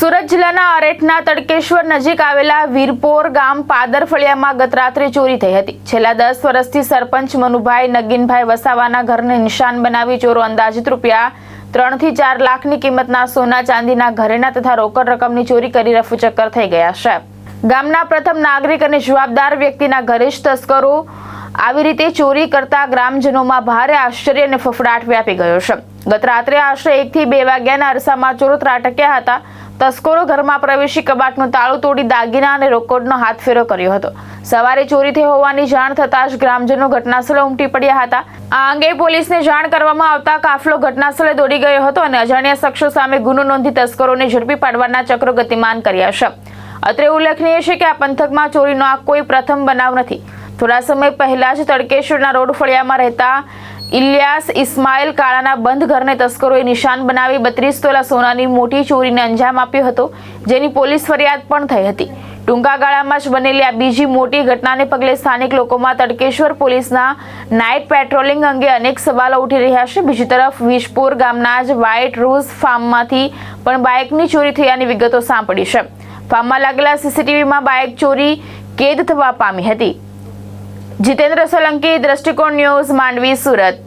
સુરત જિલ્લાના અરેઠના તડકેશ્વર નજીક આવેલા વીરપોર ગામ પાદર ફળિયામાં ગત રાત્રે ચોરી થઈ હતી। છેલ્લા 10 વર્ષથી સરપંચ મનુભાઈ નગીનભાઈ વસાવાના ઘરને નિશાન બનાવી ચોરો અંદાજિત રૂપિયા 3 થી 4 લાખની કિંમતના સોના ચાંદીના ઘરેણા તથા રોકડ રકમની ચોરી કરી રફુચક્કર થઈ ગયા છે। ગામના પ્રથમ નાગરિક અને જવાબદાર વ્યક્તિના ઘરે જ તસ્કરો આવી રીતે ચોરી કરતા ગ્રામજનોમાં ભારે આશ્ચર્ય અને ફફડાટ વ્યાપી ગયો છે। ગત રાત્રે આશરે 1 થી 2 વાગ્યાના અરસામાં ચોરો ત્રાટક્યા હતા। તસ્કરો ઘરમાં પ્રવેશી કબાટનું તાળું તોડી દાગીના અને રોકડનો હાથફેરો કર્યો હતો। સવારે ચોરી થઈ હોવાની જાણ થતાં જ ગ્રામજનો ઘટનાસ્થળે ઉમટી પડ્યા હતા। આ અંગે પોલીસને જાણ કરવામાં આવતા કાફલો ઘટનાસ્થળે દોડી ગયો હતો અને અજાણ્યા શખ્સો સામે ગુનો નોંધી તસ્કરોને ઝડપી પાડવાના ચક્રો ગતિમાન કર્યા છે। અત્રે ઉલ્લેખનીય છે કે આ પંથકમાં ચોરીનો આ કોઈ પ્રથમ બનાવ નથી। થોડા સમય પહેલા જ તડકેશ્વરના રોડ ફળિયામાં રહેતા ઇલિયાસ ઇસ્માઇલ કાળાના બંધ ઘરને તસ્કરોએ નિશાન બનાવી 32 તોલા સોનાની મોટી ચોરીને અંજામ આપ્યો હતો, જેની પોલીસ ફરિયાદ પણ થઈ હતી। ટૂંકા ગાળામાં જ બનેલી આ બીજી મોટી ઘટનાને પગલે સ્થાનિક લોકોમાં તડકેશ્વર પોલીસના નાઇટ પેટ્રોલિંગ અંગે અનેક સવાલો ઉઠી રહ્યા છે। બીજી તરફ વીરપોર ગામના જ વ્હાઇટ રોઝ ફાર્મમાંથી પણ બાઇકની ચોરી થયાની વિગતો સાંપડી છે। ફાર્મમાં લાગેલા સીસીટીવીમાં બાઇક ચોરી કેદ થવા પામી હતી। જીતેન્દ્ર સોલંકી, દ્રષ્ટિકોણ ન્યૂઝ, માંડવી, સુરત।